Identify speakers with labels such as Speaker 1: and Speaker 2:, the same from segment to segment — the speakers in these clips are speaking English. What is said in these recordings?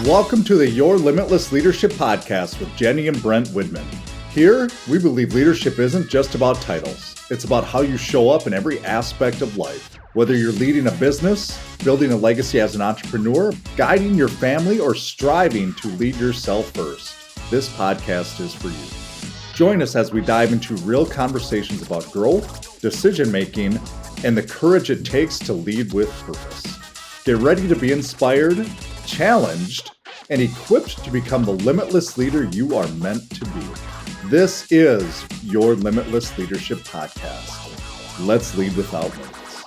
Speaker 1: Welcome to the Your Limitless Leadership Podcast with Jenny and Brent Widman. Here, we believe leadership isn't just about titles. It's about how you show up in every aspect of life. Whether you're leading a business, building a legacy as an entrepreneur, guiding your family, or striving to lead yourself first, this podcast is for you. Join us as we dive into real conversations about growth, decision-making, and the courage it takes to lead with purpose. Get ready to be inspired, challenged, and equipped to become the limitless leader you are meant to be. This is your Limitless Leadership Podcast. Let's lead without limits.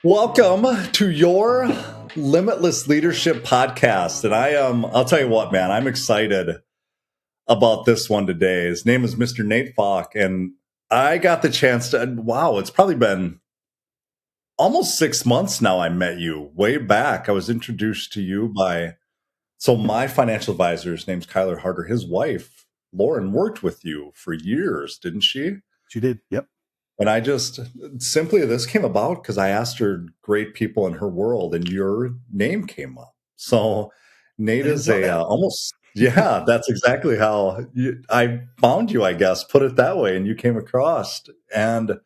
Speaker 1: Welcome to your Limitless Leadership Podcast. And I'll tell you what, man, I'm excited about this one today. His name is Mr. Nate Falk. And I got the chance to, it's probably been almost 6 months now. I met you way back. I was introduced to you by, my financial advisor, his name's Kyler Harder. His wife, Lauren, worked with you for years, didn't she?
Speaker 2: She did. Yep.
Speaker 1: And I just simply, this came about because I asked her great people in her world and your name came up. So Nate is that's exactly how I found you, I guess, put it that way. And you came across, and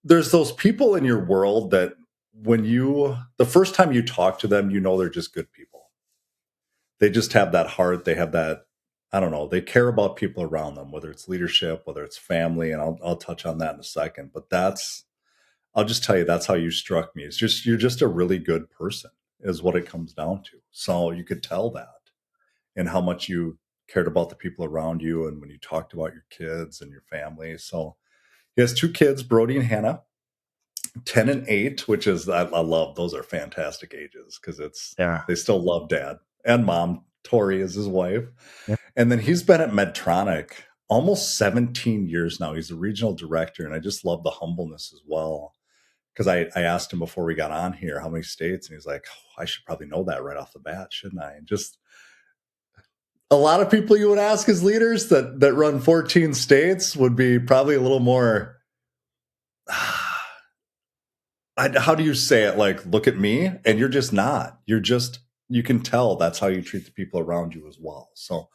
Speaker 1: there's those people in your world that the first time you talk to them, you know they're just good people. They just have that heart. They have that, they care about people around them, whether it's leadership, whether it's family. And I'll touch on that in a second. But I'll just tell you, that's how you struck me. You're just a really good person is what it comes down to. So you could tell that and how much you cared about the people around you. And when you talked about your kids and your family. So he has 2 kids, Brody and Hannah, 10 and 8, which is, I love, those are fantastic ages because they still love dad and mom. Tori is his wife. Yeah. And then he's been at Medtronic almost 17 years now. He's a regional director. And I just love the humbleness as well. Because I asked him before we got on here, how many states? And he's like, I should probably know that right off the bat, shouldn't I? And just a lot of people you would ask as leaders that run 14 states would be probably a little more, how do you say it? Like, look at me. And you're just not. You can tell that's how you treat the people around you as well. So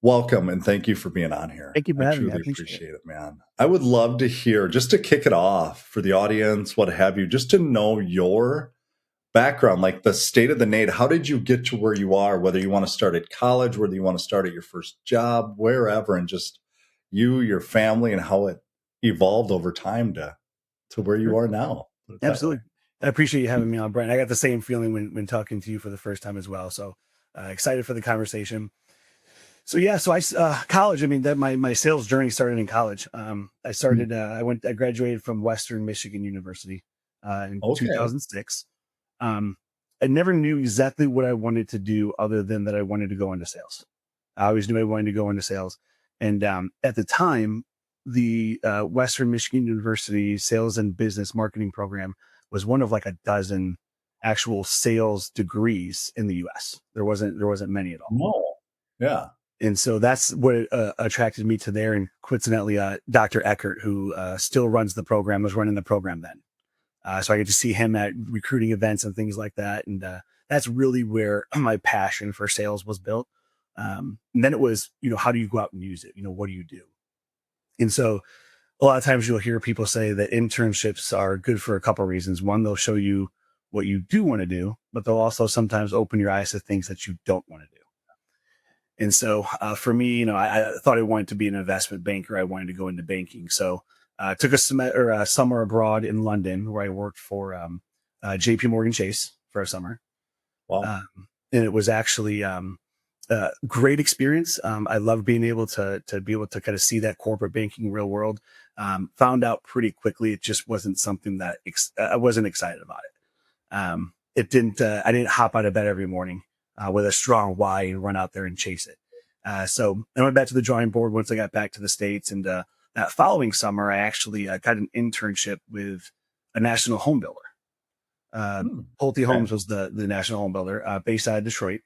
Speaker 1: welcome and thank you for being on here.
Speaker 2: Thank you for having me.
Speaker 1: I appreciate it, man. I would love to hear, just to kick it off for the audience, what have you, just to know your background, like the state of the Nate. How did you get to where you are, whether you want to start at college, whether you want to start at your first job, wherever, and just you, your family, and how it evolved over time to where you are now.
Speaker 2: Absolutely. I appreciate you having me on, Brent. I got the same feeling when talking to you for the first time as well. So excited for the conversation. So college, my sales journey started in college. I graduated from Western Michigan University in 2006. I never knew exactly what I wanted to do other than that I wanted to go into sales. I always knew I wanted to go into sales. And at the time, the Western Michigan University Sales and Business Marketing program was one of like a dozen actual sales degrees in the US. There wasn't many at all.
Speaker 1: No. Yeah.
Speaker 2: And so that's what attracted me to there. And coincidentally, Dr. Eckert, who still runs the program, was running the program then. So I get to see him at recruiting events and things like that. And that's really where my passion for sales was built. And then it was, how do you go out and use it? What do you do? And so a lot of times you'll hear people say that internships are good for a couple of reasons. One, they'll show you what you do want to do, but they'll also sometimes open your eyes to things that you don't want to do. And so for me, I thought I wanted to be an investment banker. I wanted to go into banking. So I took a summer abroad in London where I worked for JP Morgan Chase for a summer.
Speaker 1: Wow.
Speaker 2: And it was actually great experience. I loved being able to be able to kind of see that corporate banking real world. Found out pretty quickly it just wasn't something that I wasn't excited about it. I didn't hop out of bed every morning with a strong why and run out there and chase it. So I went back to the drawing board once I got back to the States. And that following summer, I actually got an internship with a national home builder. Pulte Homes was the national home builder based out of Detroit.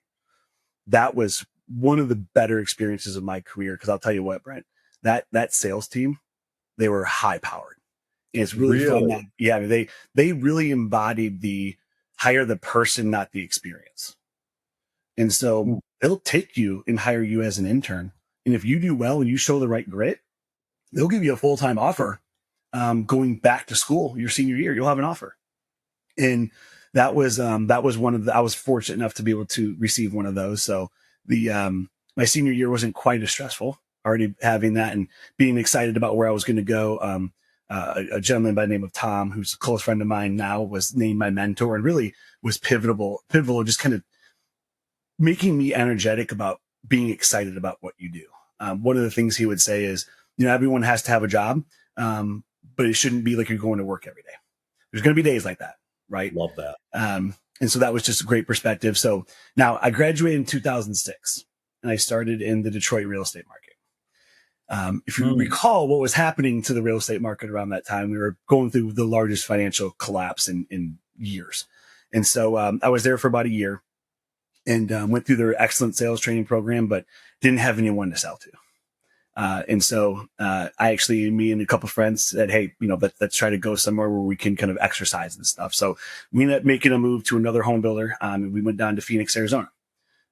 Speaker 2: That was one of the better experiences of my career. Because I'll tell you what, Brent, that sales team, they were high powered. And it's really fun. They really embodied the hire the person, not the experience. And so they'll take you and hire you as an intern. And if you do well and you show the right grit, they'll give you a full-time offer. Going back to school your senior year, you'll have an offer. And that was one of the, I was fortunate enough to be able to receive one of those. So my senior year wasn't quite as stressful, already having that and being excited about where I was going to go. A gentleman by the name of Tom, who's a close friend of mine now, was named my mentor and really was pivotal, just kind of making me energetic about being excited about what you do. One of the things he would say is, everyone has to have a job, but it shouldn't be like you're going to work every day. There's going to be days like that, right?
Speaker 1: Love that.
Speaker 2: And so that was just a great perspective. So now I graduated in 2006 and I started in the Detroit real estate market. If you recall what was happening to the real estate market around that time, we were going through the largest financial collapse in years. And so I was there for about a year and went through their excellent sales training program, but didn't have anyone to sell to. And so me and a couple of friends said, hey, let's try to go somewhere where we can kind of exercise and stuff. So we ended up making a move to another home builder. And we went down to Phoenix, Arizona,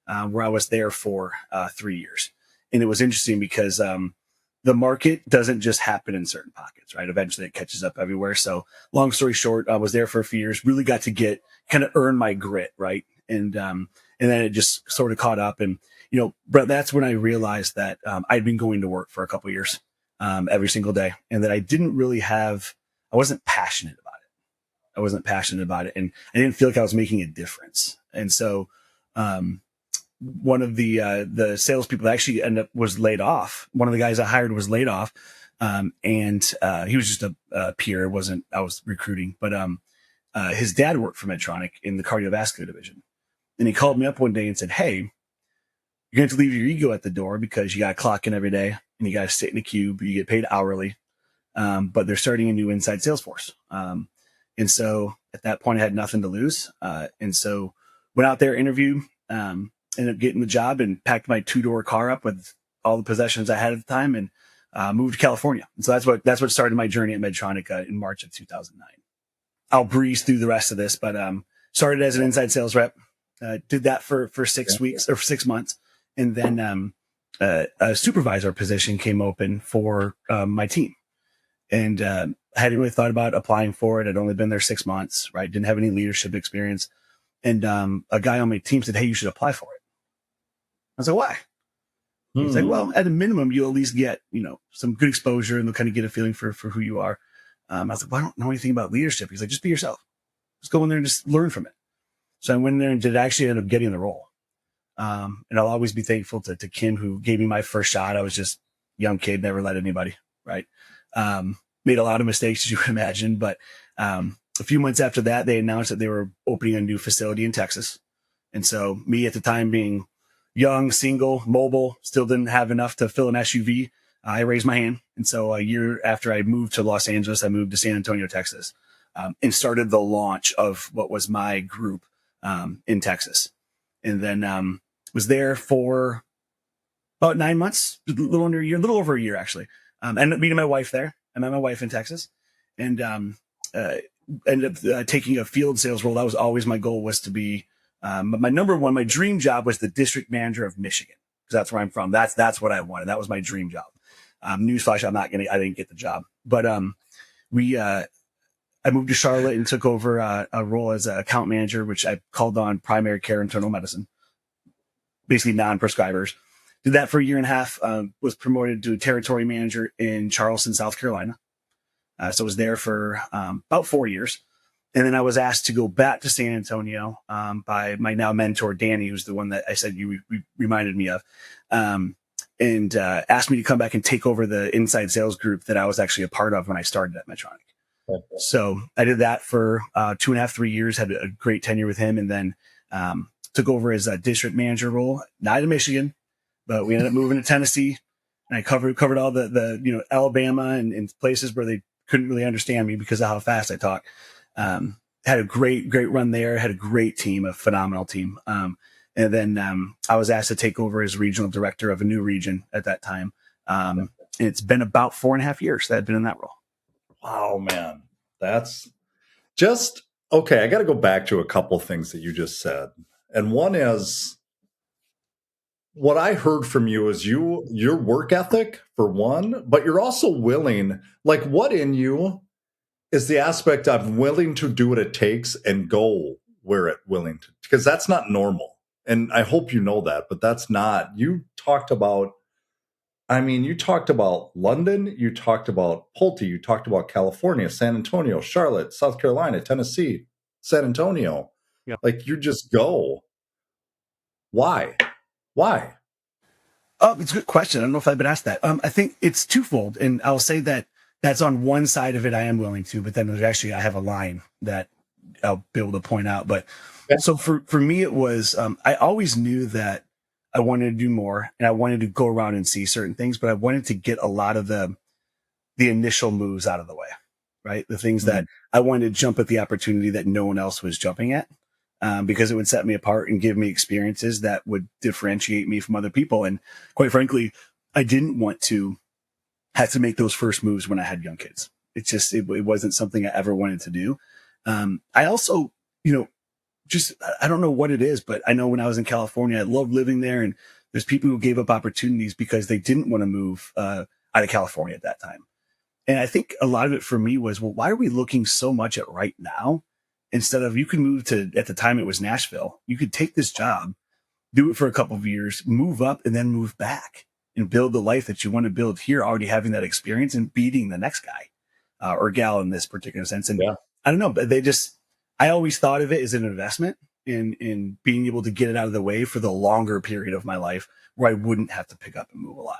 Speaker 2: where I was there for 3 years. And it was interesting because the market doesn't just happen in certain pockets, right? Eventually it catches up everywhere. So long story short, I was there for a few years, really got to earn my grit, right? And then it just sort of caught up. And Brett, that's when I realized that I'd been going to work for a couple of years every single day, and that I wasn't passionate about it. And I didn't feel like I was making a difference. And so one of the salespeople that actually was laid off. One of the guys I hired was laid off, and he was just a peer. I was recruiting, but his dad worked for Medtronic in the cardiovascular division. And he called me up one day and said, hey, you're going to have to leave your ego at the door because you got to clock in every day and you got to sit in a cube. You get paid hourly. But they're starting a new inside sales force. And so at that point I had nothing to lose. And so went out there, interviewed, ended up getting the job and packed my 2-door car up with all the possessions I had at the time and moved to California. And so that's what started my journey at Medtronic in March of 2009. I'll breeze through the rest of this, but started as an inside sales rep. Did that for 6 weeks or 6 months. And then a supervisor position came open for my team. And I hadn't really thought about applying for it. I'd only been there 6 months, right? Didn't have any leadership experience. And a guy on my team said, hey, you should apply for it. I was like, why? He's like, well, at a minimum, you'll at least get, some good exposure and they'll kind of get a feeling for who you are. I was like, well, I don't know anything about leadership. He's like, just be yourself. Just go in there and just learn from it. So I went in there and did actually end up getting the role. And I'll always be thankful to Kim, who gave me my first shot. I was just a young kid, never led anybody, right? Made a lot of mistakes, as you would imagine. But a few months after that, they announced that they were opening a new facility in Texas. And so me at the time being young, single, mobile, still didn't have enough to fill an SUV. I raised my hand. And so a year after I moved to Los Angeles, I moved to San Antonio, Texas, and started the launch of what was my group in Texas. And then was there for about 9 months, a little over a year, actually. Ended up meeting my wife there. I met my wife in Texas and ended up taking a field sales role. That was always my goal, was to be my number one. My dream job was the district manager of Michigan, because that's where I'm from. That's what I wanted. That was my dream job. Newsflash, I didn't get the job, but I moved to Charlotte and took over a role as an account manager, which I called on primary care internal medicine, basically non-prescribers. Did that for a year and a half, was promoted to a territory manager in Charleston, South Carolina. So I was there for about 4 years. And then I was asked to go back to San Antonio by my now mentor, Danny, who's the one that I said you reminded me of, and asked me to come back and take over the inside sales group that I was actually a part of when I started at Medtronic. So I did that for 2.5, 3 years, had a great tenure with him, and then took over as a district manager role, not in Michigan, but we ended up moving to Tennessee, and I covered all the Alabama and places where they couldn't really understand me because of how fast I talk. Had a great run there, had a great team, a phenomenal team. And then I was asked to take over as regional director of a new region at that time. And it's been about 4.5 years that I've been in that role.
Speaker 1: Wow, man. That's just Okay, I got to go back to a couple things that you just said. And one is what I heard from you is your work ethic for one, but you're also willing, like what in you is the aspect of willing to do what it takes and go where it willing to, because that's not normal. And I hope you know that, but that's not. You talked about London, you talked about Pulte, you talked about California, San Antonio, Charlotte, South Carolina, Tennessee, San Antonio.
Speaker 2: Yep.
Speaker 1: Like you just go. Why? Why?
Speaker 2: Oh, it's a good question. I don't know if I've been asked that. I think it's twofold, and I'll say that that's on one side of it. I am willing to, but then there's actually I have a line that I'll be able to point out. But
Speaker 1: Yeah.
Speaker 2: so for me, it was I always knew that I wanted to do more, and I wanted to go around and see certain things, but I wanted to get a lot of the initial moves out of the way, right? The things that I wanted to jump at the opportunity that no one else was jumping at. Because it would set me apart and give me experiences that would differentiate me from other people. And quite frankly, I didn't want to have to make those first moves when I had young kids. It wasn't something I ever wanted to do. I also, I don't know what it is, but I know when I was in California, I loved living there. And there's people who gave up opportunities because they didn't want to move out of California at that time. And I think a lot of it for me was, well, why are we looking so much at right now? Instead of you can move to, at the time it was Nashville, you could take this job, do it for a couple of years, move up and then move back and build the life that you want to build here, already having that experience and beating the next guy or gal in this particular sense. And
Speaker 1: Yeah.
Speaker 2: I don't know, but I always thought of it as an investment in being able to get it out of the way for the longer period of my life where I wouldn't have to pick up and move a lot.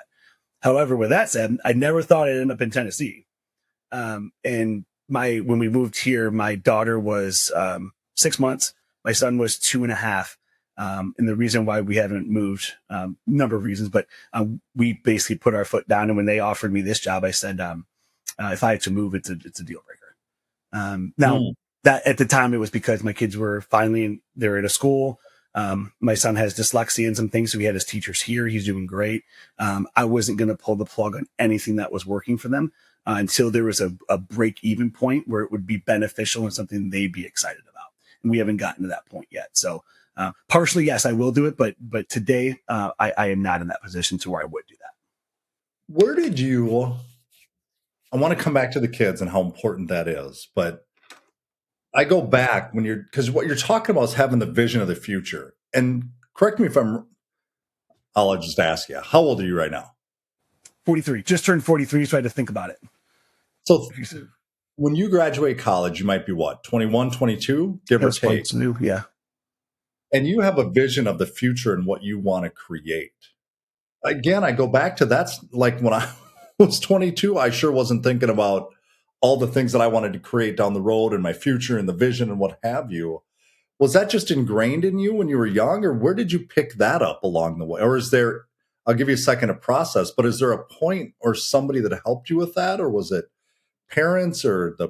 Speaker 2: However, with that said, I never thought I'd end up in Tennessee. And when we moved here, my daughter was 6 months. My son was 2.5. And the reason why we haven't moved, number of reasons, but we basically put our foot down. And when they offered me this job, I said, if I had to move, it's a deal breaker. Now, that at the time, it was because my kids were they're at a school. My son has dyslexia and some things, so he had his teachers here. He's doing great. I wasn't going to pull the plug on anything that was working for them until there was a break-even point where it would be beneficial and something they'd be excited about. And we haven't gotten to that point yet. So partially, yes, I will do it, but today I am not in that position to where I would do that.
Speaker 1: Where did you? I want to come back to the kids and how important that is, but I go back because what you're talking about is having the vision of the future. And correct me if I'll just ask you, how old are you right now?
Speaker 2: 43, just turned 43, so I had to think about it.
Speaker 1: So when you graduate college, you might be what, 21, 22, give or take.
Speaker 2: Yeah.
Speaker 1: And you have a vision of the future and what you want to create. Again, I go back to that's like when I was 22, I sure wasn't thinking about all the things that I wanted to create down the road and my future and the vision and what have you. Was that just ingrained in you when you were young, or where did you pick that up along the way? Or I'll give you a second to process, but is there a point or somebody that helped you with that? Or was it parents or the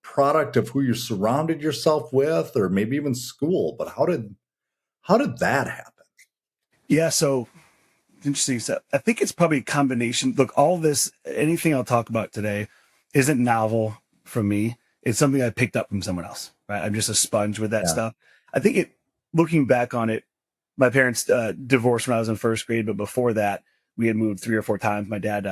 Speaker 1: product of who you surrounded yourself with, or maybe even school? But how did that happen?
Speaker 2: Yeah. So interesting. So I think it's probably a combination. Look, all this, anything I'll talk about today isn't novel from me. It's something I picked up from someone else, right? I'm just a sponge with that stuff. I think looking back on it, my parents divorced when I was in first grade, but before that, we had moved 3 or 4 times. My dad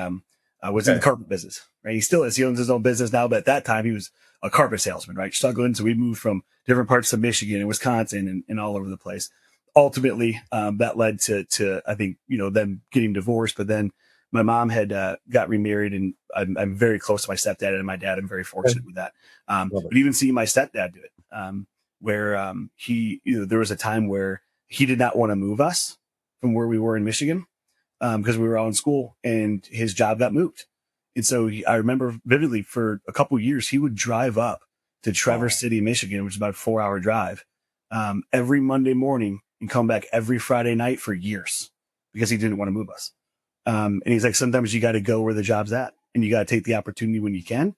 Speaker 2: was in the carpet business, right? He still is. He owns his own business now, but at that time he was a carpet salesman, right? Struggling. So we moved from different parts of Michigan and Wisconsin and all over the place. Ultimately, that led to I think, them getting divorced, but then my mom had got remarried, and I'm very close to my stepdad and my dad. I'm very fortunate with that. But even seeing my stepdad do it, where he, there was a time where he did not want to move us from where we were in Michigan because we were all in school, and his job got moved. And so I remember vividly for a couple of years, he would drive up to Traverse City, Michigan, which is about a 4-hour drive, every Monday morning and come back every Friday night for years because he didn't want to move us. And he's like, sometimes you got to go where the job's at, and you got to take the opportunity when you can.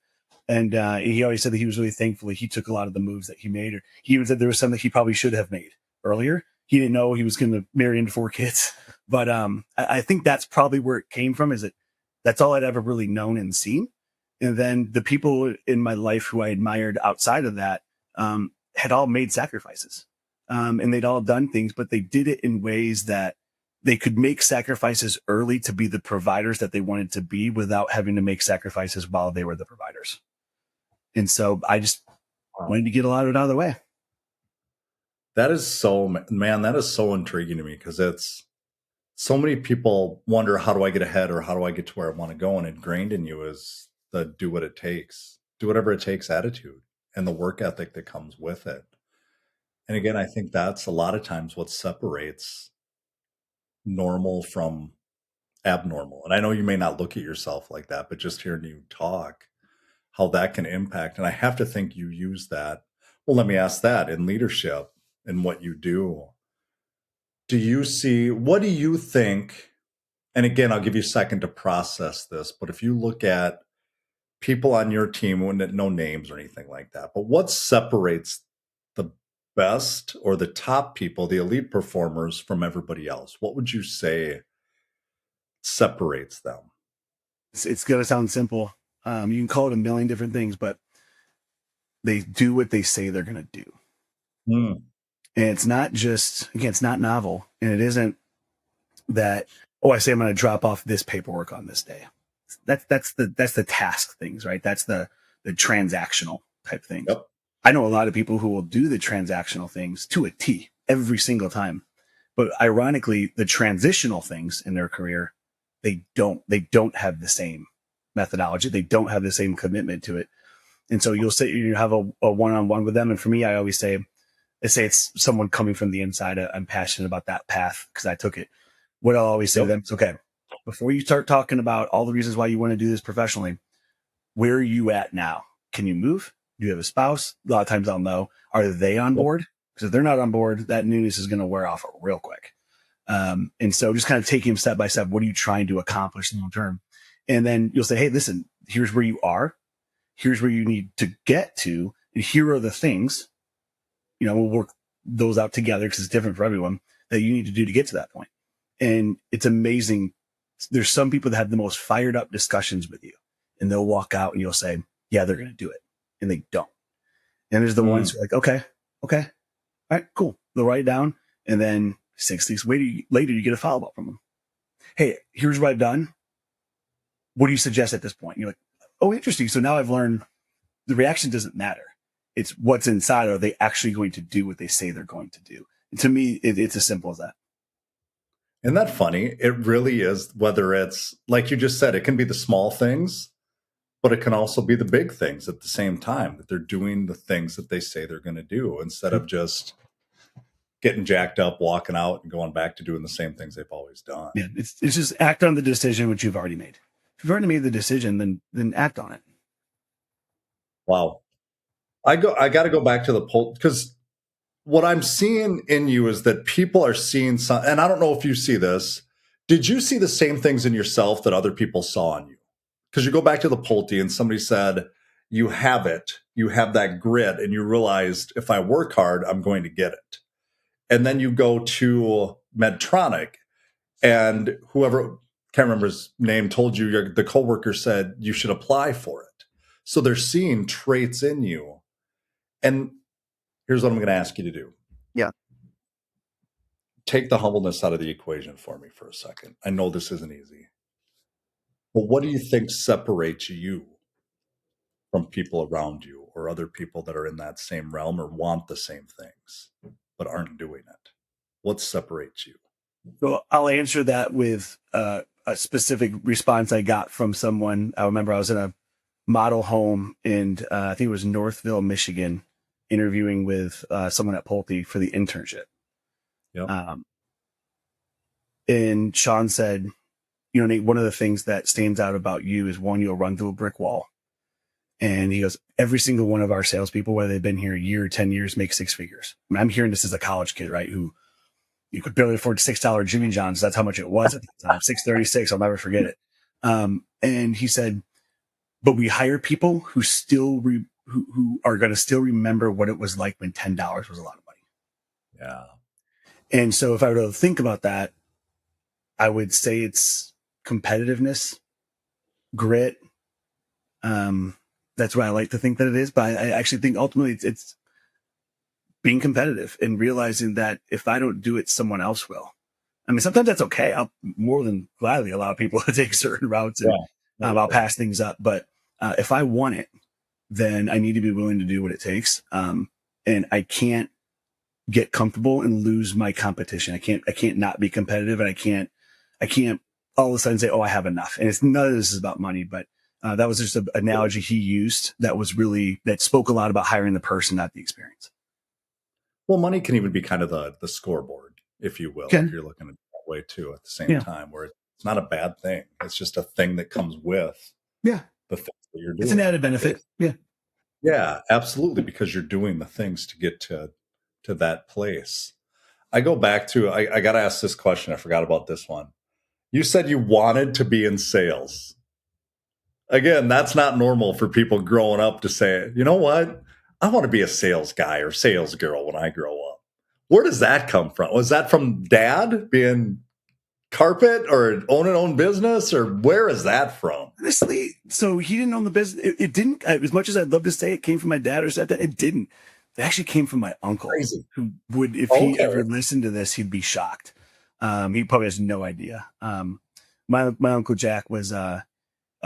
Speaker 2: And he always said that he was really thankful he took a lot of the moves that he made. Or he even said there was something he probably should have made earlier. He didn't know he was going to marry into 4 kids. But I think that's probably where it came from, is that that's all I'd ever really known and seen. And then the people in my life who I admired outside of that, had all made sacrifices. And they'd all done things, but they did it in ways that they could make sacrifices early to be the providers that they wanted to be without having to make sacrifices while they were the providers. And so I just wanted to get a lot of it out of the way.
Speaker 1: That is so, man, that is so intriguing to me, because it's so many people wonder, how do I get ahead, or how do I get to where I want to go? And ingrained in you is the do what it takes, do whatever it takes attitude, and the work ethic that comes with it. And again, I think that's a lot of times what separates normal from abnormal. And I know you may not look at yourself like that, but just hearing you talk, how that can impact. And I have to think you use that. Well, let me ask that in leadership and what you do. Do you see, what do you think? And again, I'll give you a second to process this, but if you look at people on your team, no names or anything like that, but what separates the best or the top people, the elite performers, from everybody else? What would you say separates them?
Speaker 2: It's going to sound simple. You can call it a million different things, but they do what they say they're going to do.
Speaker 1: Mm.
Speaker 2: And it's not just, again, it's not novel. And it isn't that, oh, I say I'm going to drop off this paperwork on this day. That's the task things, right? That's the transactional type things.
Speaker 1: Yep.
Speaker 2: I know a lot of people who will do the transactional things to a T every single time. But ironically, the transitional things in their career, they don't have the same methodology. They don't have the same commitment to it. And so you'll say, you have a one-on-one with them. And for me, I always say, it's someone coming from the inside. I'm passionate about that path because I took it. What I'll always say to them is, okay, before you start talking about all the reasons why you want to do this professionally, where are you at now? Can you move? Do you have a spouse? A lot of times I'll know, are they on board? Because if they're not on board, that newness is going to wear off real quick. And so just kind of taking them step by step. What are you trying to accomplish long term? And then you'll say, hey, listen, here's where you are. Here's where you need to get to. And here are the things, we'll work those out together because it's different for everyone, that you need to do to get to that point. And it's amazing. There's some people that have the most fired up discussions with you, and they'll walk out and you'll say, yeah, they're going to do it. And they don't. And there's the ones who are like, okay. All right, cool. They'll write it down. And then 6 weeks later, you get a follow up from them. Hey, here's what I've done. What do you suggest at this point? And you're like, oh, interesting. So now I've learned the reaction doesn't matter. It's what's inside. Are they actually going to do what they say they're going to do? And to me, it's as simple as that.
Speaker 1: Isn't that funny? It really is. Whether it's, like you just said, it can be the small things, but it can also be the big things at the same time, that they're doing the things that they say they're going to do, instead of just getting jacked up, walking out, and going back to doing the same things they've always done.
Speaker 2: Yeah, it's just act on the decision which you've already made. If you've already made the decision, then act on it.
Speaker 1: Wow. I got to go back to the poll, because what I'm seeing in you is that people are seeing some, and I don't know if you see this. Did you see the same things in yourself that other people saw in you? Because you go back to the Pulte and somebody said, you have it, you have that grit, and you realized, if I work hard, I'm going to get it. And then you go to Medtronic, and whoever, can't remember his name, told you, the coworker said you should apply for it. So they're seeing traits in you. And here's what I'm going to ask you to do.
Speaker 2: Yeah.
Speaker 1: Take the humbleness out of the equation for me for a second. I know this isn't easy. But what do you think separates you from people around you, or other people that are in that same realm or want the same things but aren't doing it? What separates you?
Speaker 2: So I'll answer that with a specific response I got from someone. I remember I was in a model home in, I think it was Northville, Michigan, interviewing with someone at Pulte for the internship.
Speaker 1: Yep.
Speaker 2: And Sean said, Nate, one of the things that stands out about you is, one, you'll run through a brick wall. And he goes, every single one of our salespeople, whether they've been here a year or 10 years, make 6 figures. I mean, I'm hearing this as a college kid, right? Who you could barely afford $6 Jimmy John's. That's how much it was at the time. $6.36. I'll never forget it. And he said, but we hire people who still who are going to still remember what it was like when $10 was a lot of money.
Speaker 1: Yeah. And
Speaker 2: so if I were to think about that, I would say it's competitiveness, grit. That's what I like to think that it is. But I actually think ultimately it's being competitive and realizing that if I don't do it, someone else will. I mean, sometimes that's okay. I'll more than gladly allow people to take certain routes and I'll pass things up. But if I want it, then I need to be willing to do what it takes. And I can't get comfortable and lose my competition. I can't not be competitive, and I can't all of a sudden say, oh, I have enough. And it's none of this is about money, but that was just an analogy he used that spoke a lot about hiring the person, not the experience.
Speaker 1: Well, money can even be kind of the scoreboard, if you will, if you're looking at it that way too, at the same time, where it's not a bad thing. It's just a thing that comes with the things that you're doing.
Speaker 2: It's an added benefit. Yeah.
Speaker 1: Yeah, absolutely. Because you're doing the things to get to that place. I go back to, I got to ask this question. I forgot about this one. You said you wanted to be in sales. Again, that's not normal for people growing up to say, you know what? I want to be a sales guy or sales girl when I grow up. Where does that come from? Was that from dad being carpet or owning own business, or where is that from?
Speaker 2: Honestly, so he didn't own the business. It didn't, as much as I'd love to say it came from my dad or stepdad, it didn't. It actually came from my uncle.
Speaker 1: Crazy.
Speaker 2: Who would, if he ever listened to this, he'd be shocked. He probably has no idea. My uncle Jack was,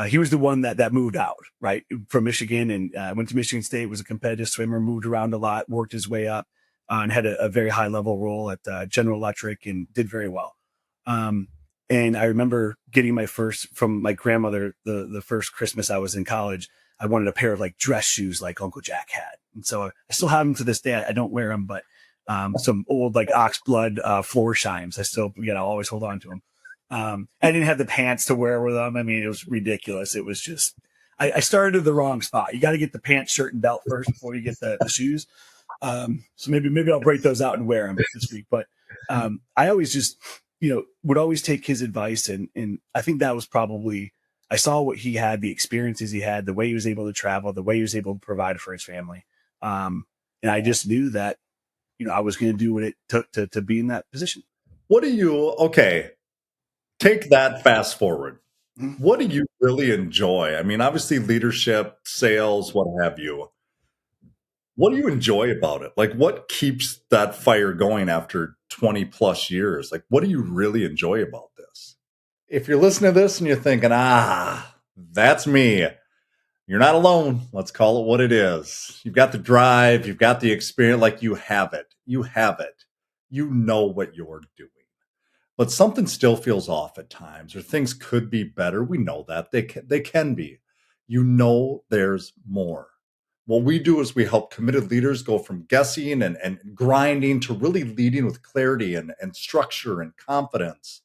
Speaker 2: he was the one that moved out, right, from Michigan, and went to Michigan State, was a competitive swimmer, moved around a lot, worked his way up, and had a very high level role at General Electric and did very well. And I remember getting my first from my grandmother, the first Christmas I was in college, I wanted a pair of like dress shoes like Uncle Jack had. And so I still have them to this day. I don't wear them, but some old like oxblood floor shimes. I still, I'll always hold on to them. I didn't have the pants to wear with them. I mean, it was ridiculous. It was just, I started at the wrong spot. You got to get the pants, shirt, and belt first before you get the shoes. So maybe I'll break those out and wear them this week. But I always just, would always take his advice. And I think that was probably, I saw what he had, the experiences he had, the way he was able to travel, the way he was able to provide for his family. And I just knew that, I was going to do what it took to be in that position.
Speaker 1: Take that fast forward. Mm-hmm. What do you really enjoy? I mean, obviously leadership, sales, what have you. What do you enjoy about it? Like, what keeps that fire going after 20 plus years? Like, what do you really enjoy about this? If you're listening to this and you're thinking, that's me, you're not alone. Let's call it what it is. You've got the drive, you've got the experience, like you have it. You know what you're doing. But something still feels off at times, or things could be better. We know that they can be. There's more. What we do is we help committed leaders go from guessing and grinding to really leading with clarity and structure and confidence.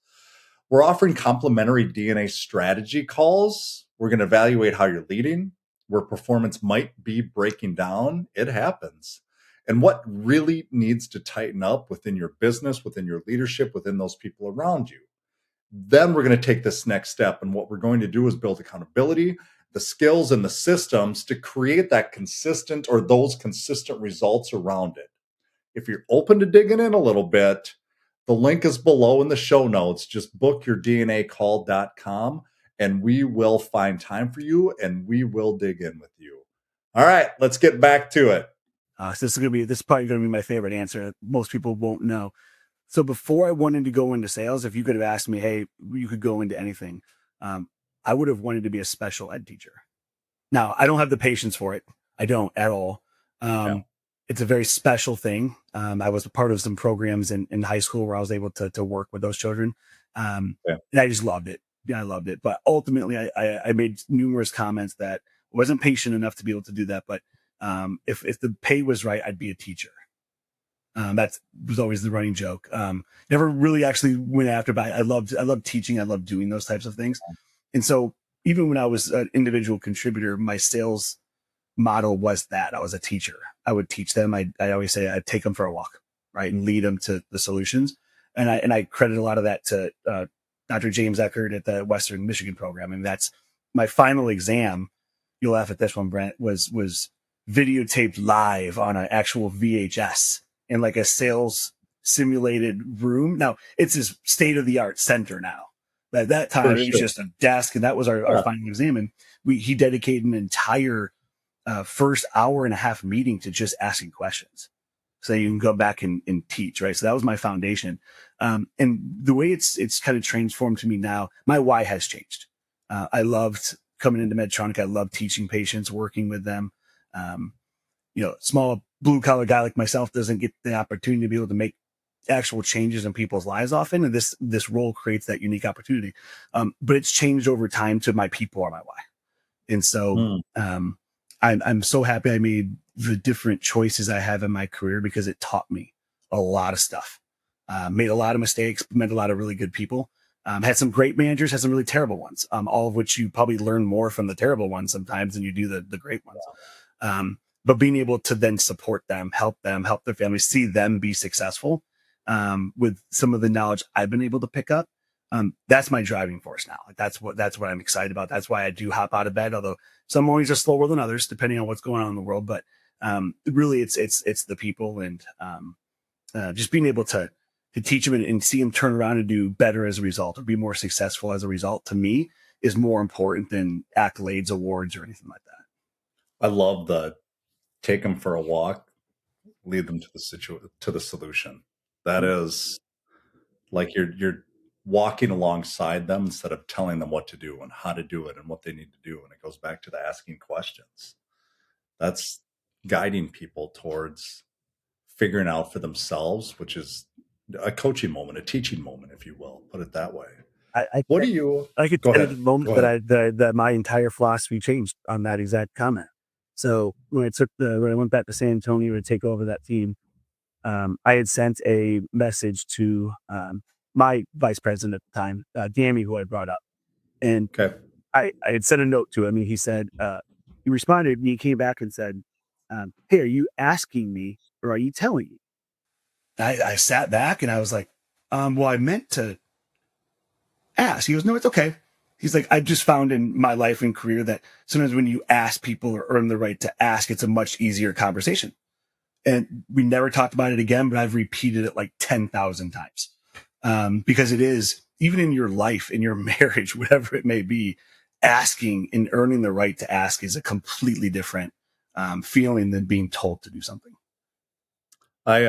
Speaker 1: We're offering complimentary DNA strategy calls. We're going to evaluate how you're leading, where performance might be breaking down. It happens. And what really needs to tighten up within your business, within your leadership, within those people around you. Then we're going to take this next step. And what we're going to do is build accountability, the skills and the systems to create that consistent or those consistent results around it. If you're open to digging in a little bit, the link is below in the show notes. Just book your DNAcall.com and we will find time for you and we will dig in with you. All right, let's get back to it.
Speaker 2: So this is probably going to be my favorite answer. Most people won't know. So before I wanted to go into sales, if you could have asked me, hey, you could go into anything, I would have wanted to be a special ed teacher. Now, I don't have the patience for it. I don't at all. It's a very special thing. I was a part of some programs in high school where I was able to work with those children. And I just loved it. Yeah, I loved it. But ultimately, I made numerous comments that I wasn't patient enough to be able to do that. But if the pay was right, I'd be a teacher. That was always the running joke. Never really actually went after, but I loved teaching. I loved doing those types of things. And so even when I was an individual contributor, my sales model was that I was a teacher. I would teach them. I always say I'd take them for a walk, right, and lead them to the solutions. And I credit a lot of that to Dr. James Eckert at the Western Michigan program. And that's my final exam. You'll laugh at this one, Brent, was videotaped live on an actual VHS in like a sales simulated room. Now it's his state of the art center now. But at that time, it was just a desk, and that was our final exam. And he dedicated an entire first hour and a half meeting to just asking questions. so you can go back and teach, right? So that was my foundation. And the way it's kind of transformed to me now, my why has changed. I loved coming into Medtronic. I love teaching patients, working with them. Small blue collar guy like myself doesn't get the opportunity to be able to make actual changes in people's lives often. And this role creates that unique opportunity. But it's changed over time to my people are my why. And so, I'm so happy I made the different choices I have in my career because it taught me a lot of stuff. Made a lot of mistakes, met a lot of really good people. Had some great managers, had some really terrible ones. All of which you probably learn more from the terrible ones sometimes than you do the great ones. But being able to then support them, help their families, see them be successful with some of the knowledge I've been able to pick up. That's my driving force now. Like that's what I'm excited about. That's why I do hop out of bed, although some mornings are slower than others, depending on what's going on in the world. But really, it's the people and just being able to teach them and see them turn around and do better as a result, or be more successful as a result. To me, is more important than accolades, awards, or anything like that.
Speaker 1: I love the take them for a walk, lead them to the solution. That is like you're walking alongside them instead of telling them what to do and how to do it and what they need to do. And it goes back to the asking questions. That's guiding people towards figuring out for themselves, which is a coaching moment, a teaching moment, if you will, put it that way.
Speaker 2: I could
Speaker 1: Go
Speaker 2: tell you
Speaker 1: ahead.
Speaker 2: the moment that my entire philosophy changed on that exact comment. So when I went back to San Antonio to take over that team, I had sent a message to my vice president at the time, Dammy, who I brought up. And I had sent a note to him. And he said, he responded, and he came back and said, hey, are you asking me or are you telling me? I sat back and I was like, well, I meant to ask. He goes, no, it's okay. He's like, I've just found in my life and career that sometimes when you ask people or earn the right to ask, it's a much easier conversation. And we never talked about it again, but I've repeated it like 10,000 times. Because it is, even in your life, in your marriage, whatever it may be, asking and earning the right to ask is a completely different feeling than being told to do something.
Speaker 1: I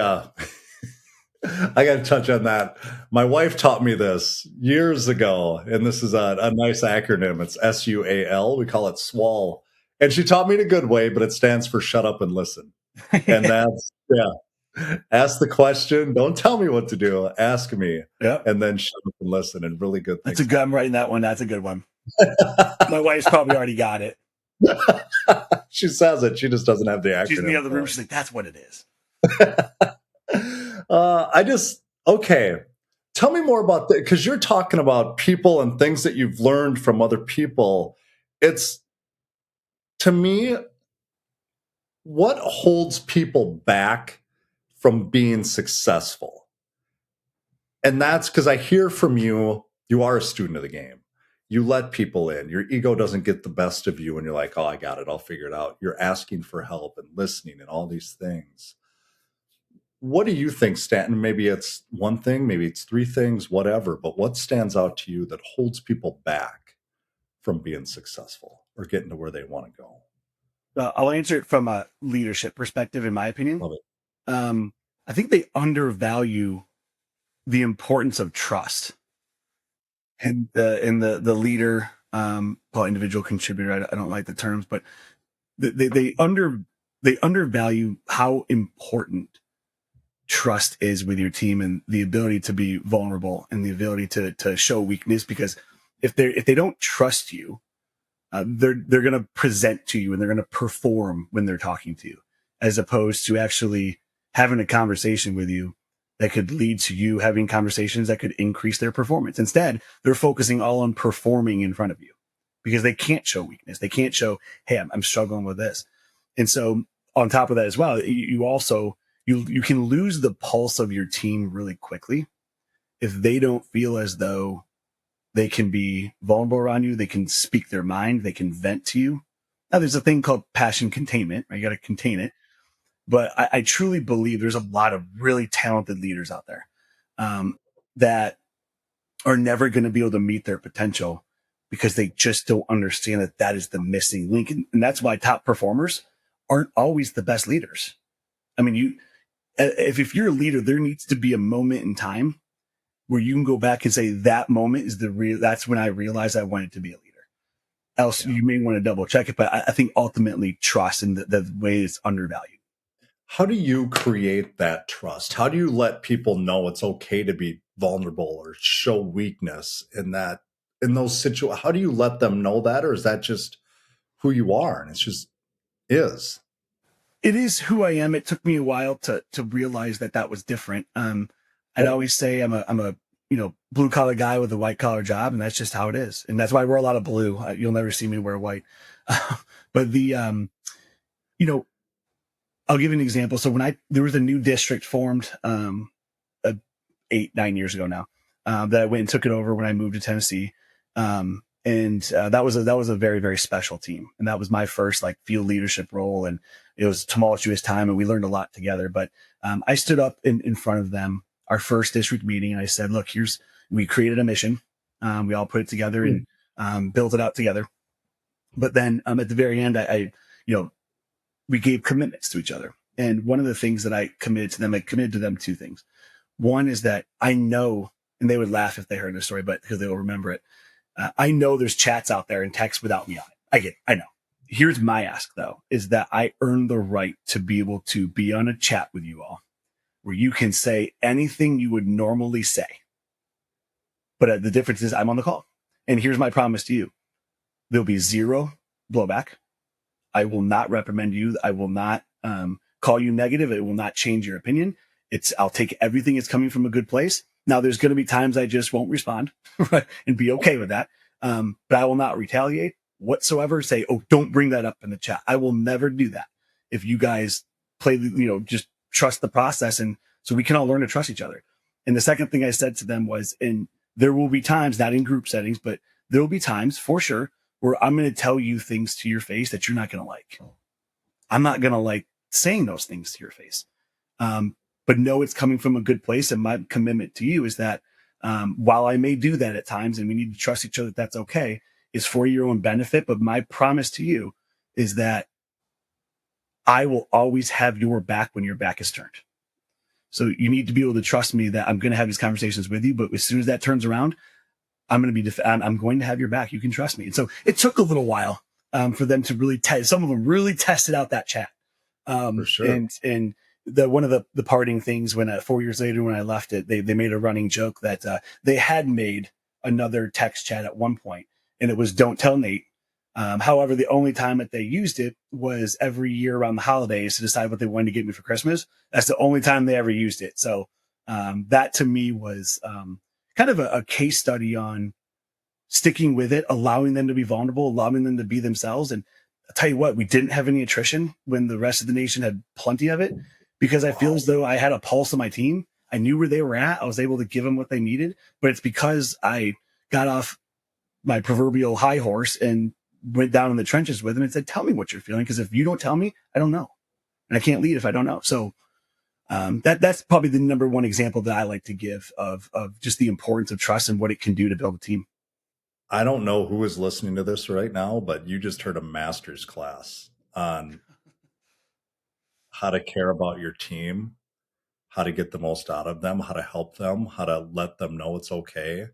Speaker 1: got to touch on that. My wife taught me this years ago, and this is a nice acronym. It's SUAL. We call it SWAL. And she taught me in a good way, but it stands for shut up and listen. And that's, ask the question. Don't tell me what to do. Ask me.
Speaker 2: Yep.
Speaker 1: And then shut up and listen. And really good things.
Speaker 2: That's a good, I'm writing that one. That's a good one. My wife's probably already got it.
Speaker 1: She says it. She just doesn't have the acronym.
Speaker 2: She's in the other room. She's like, that's what it is.
Speaker 1: Okay. Tell me more about that, because you're talking about people and things that you've learned from other people. It's, to me, what holds people back from being successful? And that's because I hear from you, you are a student of the game. You let people in. Your ego doesn't get the best of you, and you're like, oh, I got it. I'll figure it out. You're asking for help and listening and all these things. What do you think, Stanton? Maybe it's one thing, maybe it's three things, whatever, but what stands out to you that holds people back from being successful or getting to where they want to go?
Speaker 2: I'll answer it from a leadership perspective, in my opinion.
Speaker 1: Love it.
Speaker 2: I think they undervalue the importance of trust. And the leader, individual contributor, I don't like the terms, but they undervalue how important trust is with your team and the ability to be vulnerable and the ability to show weakness. Because if they don't trust you, they're going to present to you and they're going to perform when they're talking to you, as opposed to actually having a conversation with you that could lead to you having conversations that could increase their performance. Instead, they're focusing all on performing in front of you because they can't show weakness. They can't show, hey, I'm struggling with this. And so on top of that as well, you also, you can lose the pulse of your team really quickly if they don't feel as though they can be vulnerable around you. They can speak their mind. They can vent to you. Now, there's a thing called passion containment, right? You got to contain it. But I truly believe there's a lot of really talented leaders out there that are never going to be able to meet their potential because they just don't understand that is the missing link. And that's why top performers aren't always the best leaders. I mean, if you're a leader, there needs to be a moment in time where you can go back and say that moment is that's when I realized I wanted to be a leader. Else you may want to double check it, but I think ultimately trust in the way it's undervalued.
Speaker 1: How do you create that trust? How do you let people know it's okay to be vulnerable or show weakness in those situations? How do you let them know that, or is that just who you are and it's just is?
Speaker 2: It is who I am. It took me a while to realize that was different. I'd always say I'm a blue collar guy with a white collar job, and that's just how it is. And that's why I wear a lot of blue. You'll never see me wear white. But I'll give you an example. So there was a new district formed 8-9 years ago now, that I went and took it over when I moved to Tennessee. That was a very, very special team. And that was my first like field leadership role. And it was a tumultuous time and we learned a lot together. But I stood up in front of them, our first district meeting. And I said, look, we created a mission. We all put it together and built it out together. But then at the very end, we gave commitments to each other. And one of the things that I committed to them 2 things. One is that I know, and they would laugh if they heard the story, but because they will remember it. I know there's chats out there and texts without me on it. I get it. I know. Here's my ask though, is that I earn the right to be able to be on a chat with you all where you can say anything you would normally say. But the difference is I'm on the call. And here's my promise to you. There'll be 0 blowback. I will not reprimand you. I will not call you negative. It will not change your opinion. I'll take everything that's coming from a good place. Now, there's going to be times I just won't respond, right, and be okay with that. But I will not retaliate whatsoever. Say, oh, don't bring that up in the chat. I will never do that. If you guys just trust the process, and so we can all learn to trust each other. And the second thing I said to them was, and there will be times, not in group settings, but there will be times for sure where I'm going to tell you things to your face that you're not going to like. I'm not going to like saying those things to your face. But know it's coming from a good place. And my commitment to you is that while I may do that at times and we need to trust each other, that's okay, is for your own benefit. But my promise to you is that I will always have your back when your back is turned. So you need to be able to trust me that I'm going to have these conversations with you. But as soon as that turns around, I'm going to be, I'm going to have your back. You can trust me. And so it took a little while for them to really some of them really tested out that chat.
Speaker 1: For sure.
Speaker 2: And one of the parting things when 4 years later, when I left it, they made a running joke that they had made another text chat at one point, and it was "Don't tell Nate." However, the only time that they used it was every year around the holidays to decide what they wanted to get me for Christmas. That's the only time they ever used it. So that to me was kind of a case study on sticking with it, allowing them to be vulnerable, allowing them to be themselves. And I'll tell you what, we didn't have any attrition when the rest of the nation had plenty of it, because I feel as though I had a pulse of my team. I knew where they were at. I was able to give them what they needed, but it's because I got off my proverbial high horse and went down in the trenches with them and said, tell me what you're feeling. Because if you don't tell me, I don't know. And I can't lead if I don't know. So that's probably the number one example that I like to give of just the importance of trust and what it can do to build a team.
Speaker 1: I don't know who is listening to this right now, but you just heard a master's class on how to care about your team, how to get the most out of them, how to help them, how to let them know it's okay.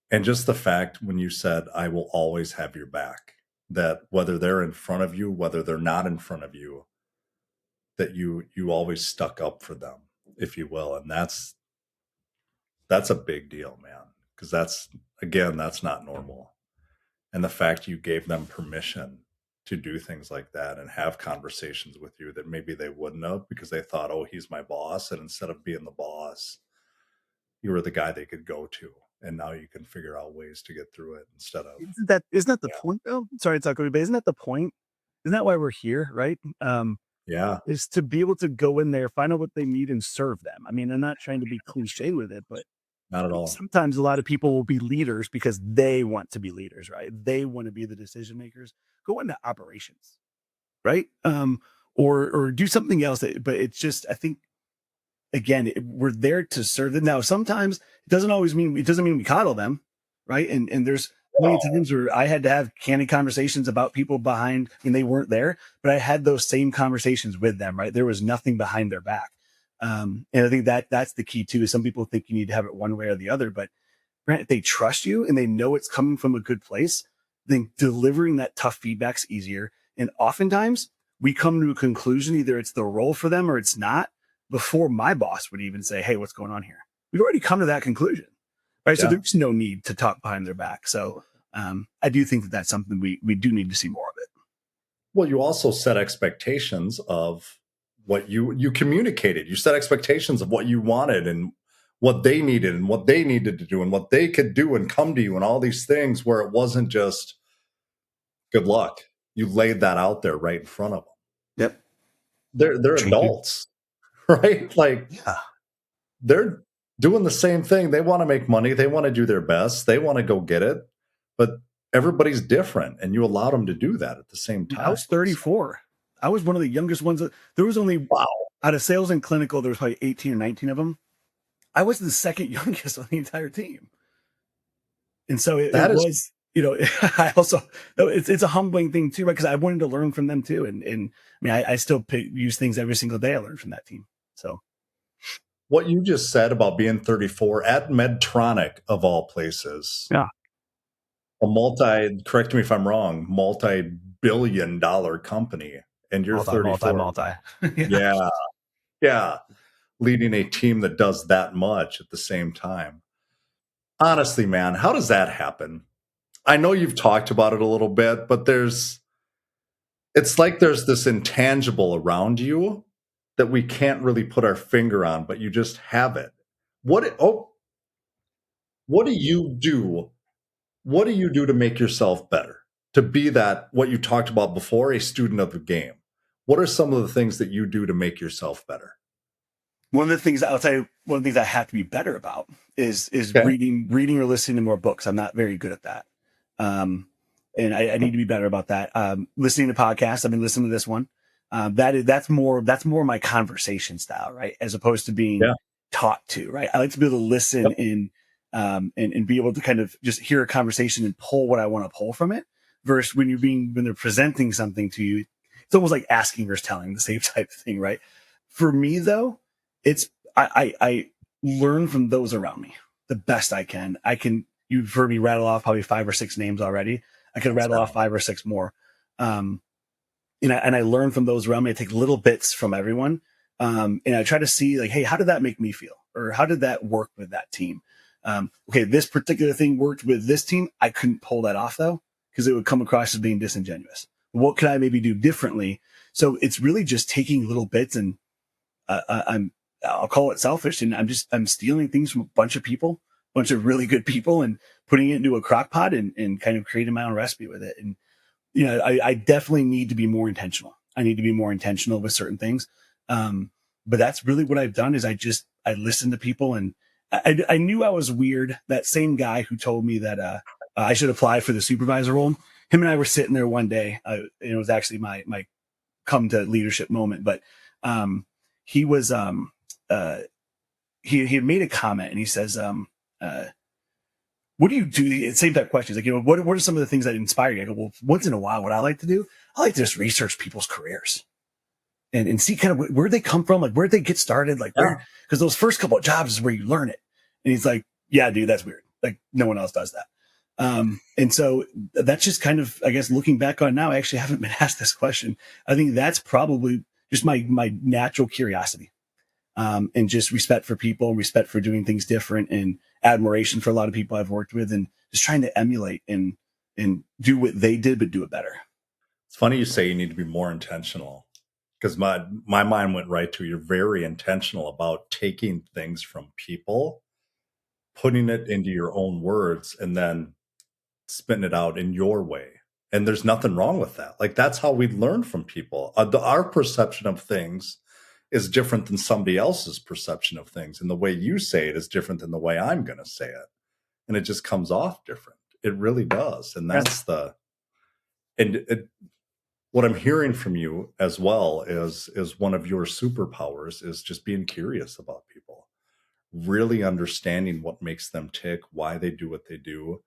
Speaker 1: And just the fact when you said, I will always have your back, that whether they're in front of you, whether they're not in front of you, that you always stuck up for them, if you will. And that's a big deal, man, because that's not normal. And the fact you gave them permission to do things like that and have conversations with you that maybe they wouldn't have because they thought, oh, he's my boss. And instead of being the boss, you were the guy they could go to. And now you can figure out ways to get through it instead of.
Speaker 2: Isn't that the point though? Sorry to talk over you, but isn't that the point? Isn't that why we're here? Right.
Speaker 1: Yeah.
Speaker 2: Is to be able to go in there, find out what they need and serve them. I mean, I'm not trying to be cliche with it, but
Speaker 1: Not at all.
Speaker 2: sometimes a lot of people will be leaders because they want to be leaders, right? They want to be the decision makers. Go into operations, right? Or do something else. But it's just, I think, again, we're there to serve them. Now, sometimes it doesn't mean we coddle them, right? And there's plenty of times where I had to have candid conversations about people behind, and they weren't there, but I had those same conversations with them, right? There was nothing behind their back. And I think that's the key too, is some people think you need to have it one way or the other, but Brent, if they trust you and they know it's coming from a good place, then delivering that tough feedback's easier. And oftentimes we come to a conclusion, either it's the role for them or it's not, before my boss would even say, hey, what's going on here? We've already come to that conclusion, right? So there's no need to talk behind their back. So I do think that that's something we do need to see more of it.
Speaker 1: Well, you also set expectations of what you communicated. You set expectations of what you wanted and what they needed and what they needed to do and what they could do and come to you and all these things, where it wasn't just good luck. You laid that out there right in front of them.
Speaker 2: Yep.
Speaker 1: They're adults, right? Like, they're doing the same thing. They want to make money. They want to do their best. They want to go get it. But everybody's different, and you allowed them to do that at the same time.
Speaker 2: I was 34. I was one of the youngest ones. There was only, out of sales and clinical, there was probably 18 or 19 of them. I was the second youngest on the entire team. And so it was, I also, it's a humbling thing too, right? Because I wanted to learn from them too. And I mean, I still use things every single day I learn from that team. So
Speaker 1: what you just said about being 34 at Medtronic, of all places.
Speaker 2: Yeah.
Speaker 1: Correct me if I'm wrong, multi-billion-dollar company. And you're 34.
Speaker 2: Multi.
Speaker 1: Yeah. Leading a team that does that much at the same time. Honestly, man, how does that happen? I know you've talked about it a little bit, but it's like there's this intangible around you that we can't really put our finger on, but you just have it. What do you do? What do you do to make yourself better? To be that, what you talked about before, a student of the game. What are some of the things that you do to make yourself better?
Speaker 2: One of the things I have to be better about is reading or listening to more books. I'm not very good at that. And I need to be better about that. Listening to podcasts. I've been listening to this one. That's more my conversation style, right? As opposed to being taught to, right? I like to be able to listen and be able to kind of just hear a conversation and pull what I want to pull from it. Versus when they're presenting something to you, it's almost like asking versus telling, the same type of thing, right? For me though, I learn from those around me the best I can. You've heard me rattle off probably 5 or 6 names already. I could rattle off 5 or 6 more. And I learn from those around me. I take little bits from everyone. And I try to see like, hey, how did that make me feel? Or how did that work with that team? Okay, this particular thing worked with this team. I couldn't pull that off though, because it would come across as being disingenuous. What could I maybe do differently? So it's really just taking little bits, and I'll call it selfish, and I'm stealing things from a bunch of really good people, and putting it into a crock pot and kind of creating my own recipe with it. And, I definitely need to be more intentional. I need to be more intentional with certain things. But that's really what I've done is I listen to people, and I knew I was weird. That same guy who told me that, I should apply for the supervisor role. Him and I were sitting there one day. It was actually my come to leadership moment, but, he was, he had made a comment, and he says, what do you do? Same type of questions. Like, what are some of the things that inspire you? I go, well, once in a while, what I like to do, I like to just research people's careers and see kind of where they come from, like where they get started, like because those first couple of jobs is where you learn it. And he's like, yeah, dude, that's weird. Like no one else does that. And so that's just kind of, I guess, looking back on now, I actually haven't been asked this question. I think that's probably just my natural curiosity. And just respect for people, respect for doing things different, and admiration for a lot of people I've worked with, and just trying to emulate and do what they did, but do it better.
Speaker 1: It's funny you say you need to be more intentional, because my mind went right to, you're very intentional about taking things from people, putting it into your own words, and then spitting it out in your way. And there's nothing wrong with that. Like, that's how we learn from people. Our perception of things is different than somebody else's perception of things. And the way you say it is different than the way I'm going to say it. And it just comes off different. It really does. And that's what I'm hearing from you as well is one of your superpowers is just being curious about people, really understanding what makes them tick, why they do what they do,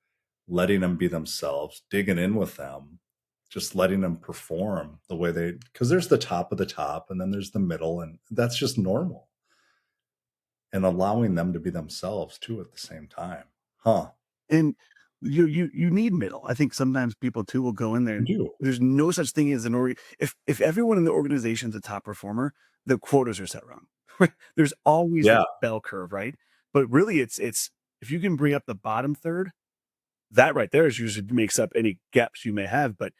Speaker 1: letting them be themselves, digging in with them, just letting them perform the way because there's the top of the top, and then there's the middle, and that's just normal. and allowing them to be themselves too at the same time. Huh.
Speaker 2: And you need middle. I think sometimes people too will go in there
Speaker 1: You
Speaker 2: and
Speaker 1: do.
Speaker 2: there's no such thing as if everyone in the organization is a top performer, the quotas are set wrong. There's always
Speaker 1: Yeah.
Speaker 2: this bell curve, right? But really it's if you can bring up the bottom third, that right there is usually makes up any gaps you may have, but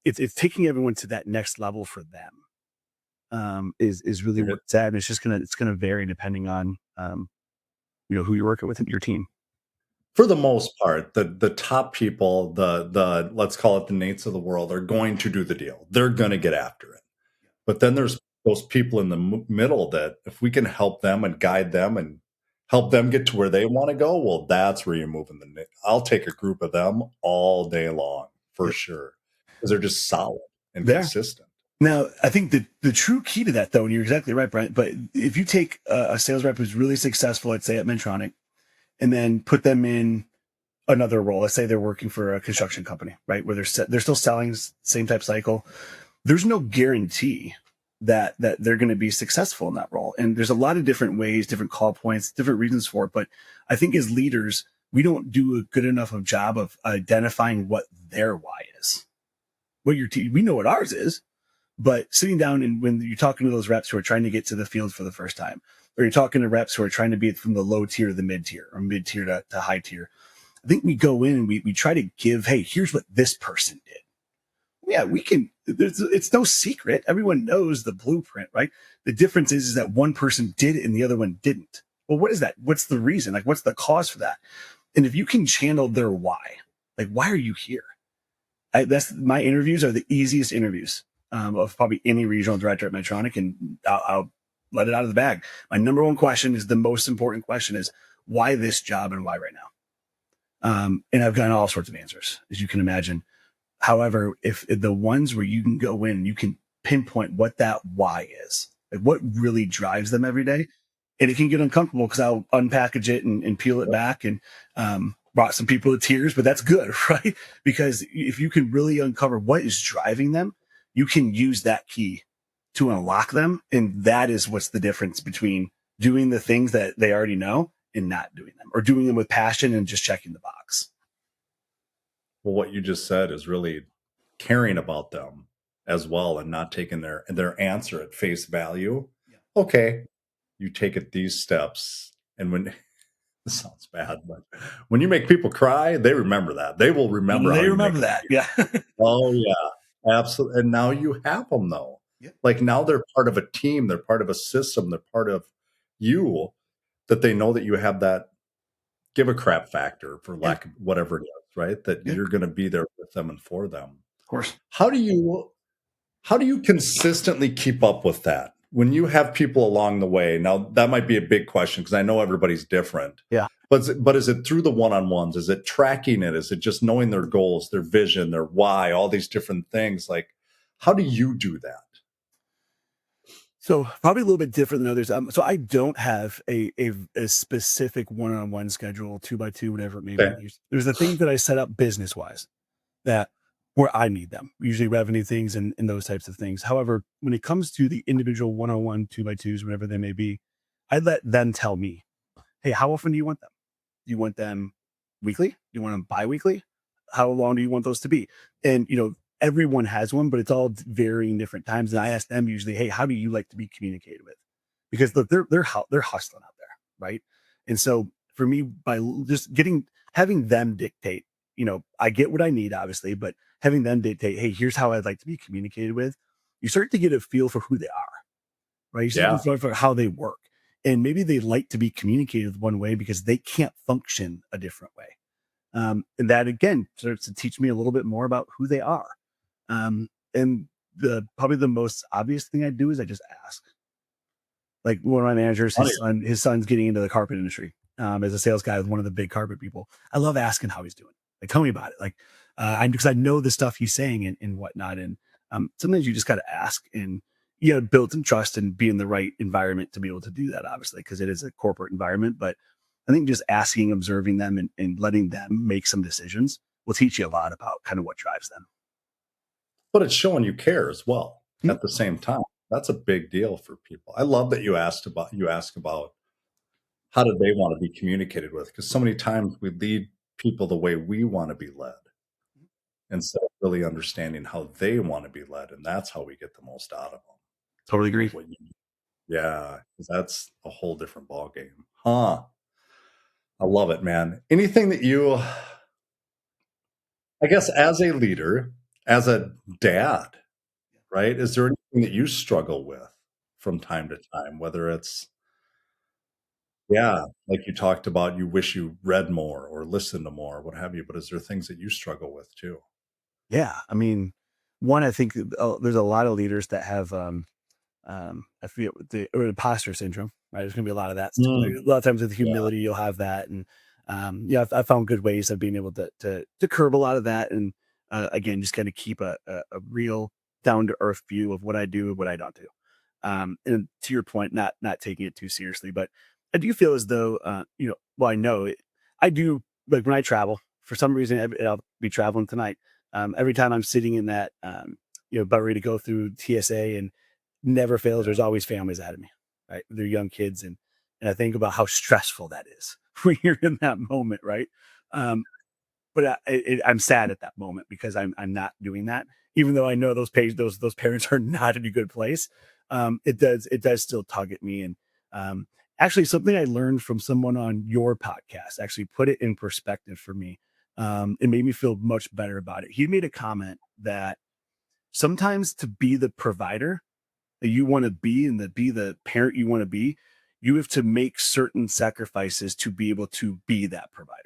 Speaker 2: it's taking everyone to that next level for them. Is really
Speaker 1: You're
Speaker 2: where
Speaker 1: hit.
Speaker 2: it's at. And it's gonna vary depending on who you're working with in your team.
Speaker 1: For the most part, the top people, the let's call it the Nates of the world, are going to do the deal. They're going to get after it. But then there's those people in the middle that if we can help them and guide them and help them get to where they want to go, well, that's where you're moving I'll take a group of them all day long for
Speaker 2: Yep.
Speaker 1: sure because they're just solid and
Speaker 2: There.
Speaker 1: consistent.
Speaker 2: Now, I think the true key to that, though, and you're exactly right, Brent, but if you take a sales rep who's really successful, let's say at Medtronic, and then put them in another role, let's say they're working for a construction company, right, where they're still selling same type cycle, there's no guarantee that they're going to be successful in that role. And there's a lot of different ways, different call points, different reasons for it. But I think as leaders, we don't do a good enough of job of identifying what their why is. What your team, we know what ours is. But sitting down and when you're talking to those reps who are trying to get to the field for the first time, or you're talking to reps who are trying to be from the low tier to the mid tier or mid tier to high tier, I think we go in and we try to give, hey, here's what this person did. Yeah, we can, it's no secret. Everyone knows the blueprint, right? The difference is that one person did it and the other one didn't. Well, what is that? What's the reason? Like, what's the cause for that? And if you can channel their why, like, why are you here? That's my interviews are the easiest interviews of probably any regional director at Medtronic, and I'll let it out of the bag. My number one question is the most important question is why this job and why right now? And I've gotten all sorts of answers, as you can imagine. However, if the ones where you can go in and you can pinpoint what that why is, like what really drives them every day, and it can get uncomfortable because I'll unpackage it and peel it back and brought some people to tears, but that's good, right? Because if you can really uncover what is driving them, you can use that key to unlock them. And that is what's the difference between doing the things that they already know and not doing them, or doing them with passion and just checking the box.
Speaker 1: Well, what you just said is really caring about them as well and not taking their answer at face value.
Speaker 2: Yeah.
Speaker 1: Okay, you take it these steps. And when this sounds bad, but when you make people cry, they remember that. They will remember how
Speaker 2: They
Speaker 1: you make
Speaker 2: remember
Speaker 1: them
Speaker 2: that.
Speaker 1: feel.
Speaker 2: Yeah.
Speaker 1: Oh, yeah, absolutely. And now you have them, though.
Speaker 2: Yeah.
Speaker 1: Like now they're part of a team, they're part of a system, they're part of you that they know that you have that give a crap factor for
Speaker 2: Yeah.
Speaker 1: lack of whatever it is, right? That
Speaker 2: Yeah.
Speaker 1: you're going to be there with them and for them.
Speaker 2: Of course.
Speaker 1: How do you consistently keep up with that when you have people along the way? Now that might be a big question because I know everybody's different.
Speaker 2: Yeah.
Speaker 1: But is it through the one-on-ones? Is it tracking it? Is it just knowing their goals, their vision, their why, all these different things? Like, how do you do that?
Speaker 2: So probably a little bit different than others. So I don't have a specific one-on-one schedule, 2x2, whatever it may be.
Speaker 1: Okay.
Speaker 2: There's the things that I set up business-wise that where I need them, usually revenue things and those types of things. However, when it comes to the individual one-on-one, 2x2s, whatever they may be, I let them tell me, hey, how often do you want them? Do you want them weekly? Do you want them bi-weekly? How long do you want those to be? And, everyone has one, but it's all varying different times. And I ask them usually, hey, how do you like to be communicated with? Because look, they're hustling out there, right? And so for me, by just having them dictate, I get what I need, obviously, but having them dictate, hey, here's how I'd like to be communicated with. You start to get a feel for who they are, right? You start to
Speaker 1: Yeah.
Speaker 2: feel for how they work, and maybe they like to be communicated with one way because they can't function a different way. And that again starts to teach me a little bit more about who they are. And probably the most obvious thing I do is I just ask. Like one of my managers,
Speaker 1: Funny.
Speaker 2: his son's getting into the carpet industry. As a sales guy with one of the big carpet people, I love asking how he's doing. Like, tell me about it. Like, because I know the stuff he's saying and whatnot. And sometimes you just got to ask and build some trust and be in the right environment to be able to do that. Obviously, because it is a corporate environment. But I think just asking, observing them, and letting them make some decisions will teach you a lot about kind of what drives them.
Speaker 1: But it's showing you care as well
Speaker 2: Hmm.
Speaker 1: at the same time. That's a big deal for people. I love that you ask about how do they want to be communicated with? Because so many times we lead people the way we want to be led instead of really understanding how they want to be led, and that's how we get the most out of them.
Speaker 2: Totally agree.
Speaker 1: What you, yeah, 'cause that's a whole different ball game. Huh. I love it, man. Anything that you, I guess, as a leader, as a dad, right? Is there anything that you struggle with from time to time? Whether it's, yeah, like you talked about, you wish you read more or listened to more, what have you, but is there things that you struggle with too?
Speaker 2: Yeah, I mean, one, I think there's a lot of leaders that have I forget what the or imposter syndrome, right? There's gonna be a lot of that stuff. Like,
Speaker 1: Mm,
Speaker 2: a lot of times with
Speaker 1: yeah,
Speaker 2: humility, you'll have that, and yeah, I found good ways of being able to curb a lot of that, and again, just kind of keep a real down to earth view of what I do and what I don't do. And to your point, not taking it too seriously, but I do feel as though well, I know it, I do like when I travel for some reason. I'll be traveling tonight. Every time I'm sitting in that, about ready to go through TSA and never fails.
Speaker 1: yeah,
Speaker 2: There's always families out of me, right? They're young kids, and I think about how stressful that is when you're in that moment, right? Um, but I'm sad at that moment because I'm not doing that, even though I know those parents are not in a good place. It does still tug at me, and um, actually something I learned from someone on your podcast actually put it in perspective for me. It made me feel much better about it. He made a comment that sometimes to be the provider that you want to be and to be the parent you want to be, you have to make certain sacrifices to be able to be that provider.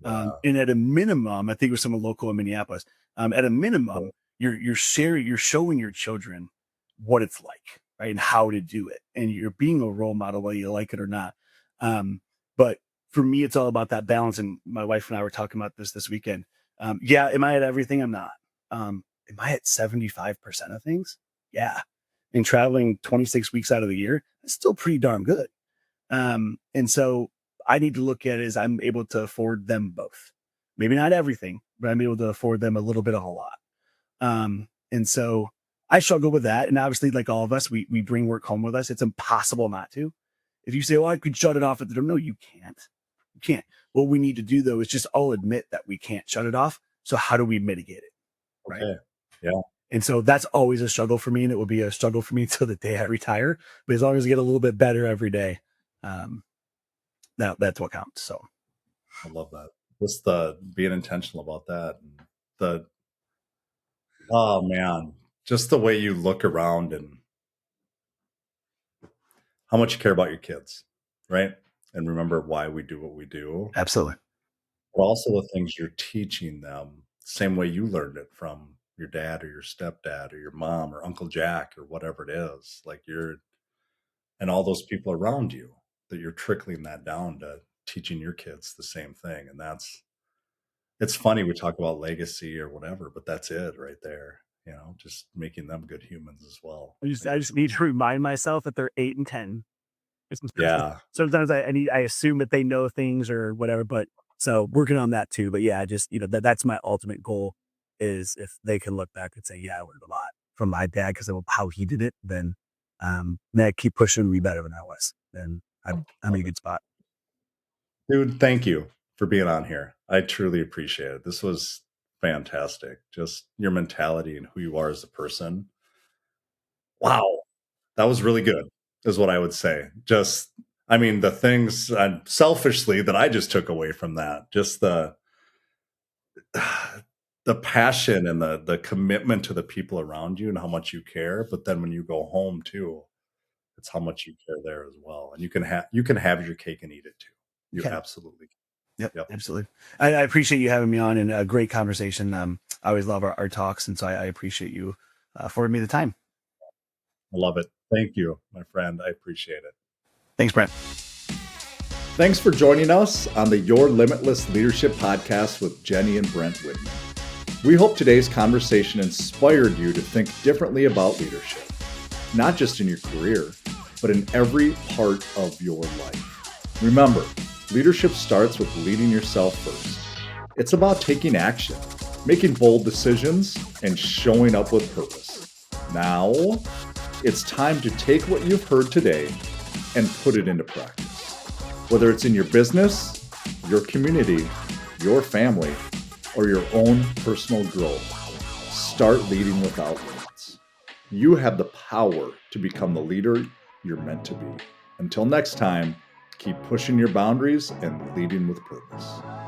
Speaker 1: yeah.
Speaker 2: And at a minimum, I think it was someone local in Minneapolis. At a
Speaker 1: Cool.
Speaker 2: minimum, you're showing your children what it's like, right, and how to do it, and you're being a role model whether you like it or not. But for me, it's all about that balance. And my wife and I were talking about this weekend. Yeah, am I at everything? I'm not. Am I at 75% of things? Yeah, and traveling 26 weeks out of the year, that's still pretty darn good. And so I need to look at it as I'm able to afford them both. Maybe not everything, but I'm able to afford them a little bit of a lot. And so I struggle with that. And obviously, like all of us, we bring work home with us. It's impossible not to. If you say, "Oh, I could shut it off at the door," no, you can't. You can't. What we need to do though is just all admit that we can't shut it off. So how do we mitigate it? Right.
Speaker 1: Okay. Yeah,
Speaker 2: And so that's always a struggle for me, and it will be a struggle for me until the day I retire. But as long as I get a little bit better every day, um, that's what counts. So
Speaker 1: I love that. Just the being intentional about that. And the, oh man, just the way you look around and how much you care about your kids, right? And remember why we do what we do,
Speaker 2: absolutely.
Speaker 1: but also the things you're teaching them, same way you learned it from your dad or your stepdad or your mom or Uncle Jack or whatever it is. Like you're, and all those people around you, that you're trickling that down to teaching your kids the same thing. And that's, it's funny we talk about legacy or whatever, but that's it right there. Just making them good humans as well.
Speaker 2: I
Speaker 1: I
Speaker 2: just
Speaker 1: think
Speaker 2: I
Speaker 1: that's
Speaker 2: just need to remind myself that they're 8 and 10.
Speaker 1: yeah,
Speaker 2: Sometimes I assume that they know things or whatever, but so working on that too. But yeah, just that's my ultimate goal is if they can look back and say, yeah, I learned a lot from my dad because of how he did it, then I keep pushing me better than I was. Then I'm in
Speaker 1: love
Speaker 2: a
Speaker 1: it.
Speaker 2: good spot.
Speaker 1: Dude, thank you for being on here. I truly appreciate it. This was fantastic. Just your mentality and who you are as a person. Wow. That was really good, is what I would say. Just, I mean, the things selfishly that I just took away from that, just the passion and the commitment to the people around you and how much you care. But then when you go home too, it's how much you care there as well. And you can have your cake and eat it too. You
Speaker 2: Okay.
Speaker 1: absolutely can.
Speaker 2: Yep,
Speaker 1: Yep.
Speaker 2: absolutely. I appreciate you having me on and a great conversation. I always love our talks, and so I appreciate you affording me the time.
Speaker 1: I love it. Thank you, my friend. I appreciate it.
Speaker 2: Thanks, Brent.
Speaker 1: Thanks for joining us on the Your Limitless Leadership Podcast with Jenny and Brent Widman. We hope today's conversation inspired you to think differently about leadership, not just in your career, but in every part of your life. Remember, leadership starts with leading yourself first. It's about taking action, making bold decisions, and showing up with purpose. Now, it's time to take what you've heard today and put it into practice. Whether it's in your business, your community, your family, or your own personal growth, start leading without limits. You have the power to become the leader you're meant to be. Until next time, keep pushing your boundaries and leading with purpose.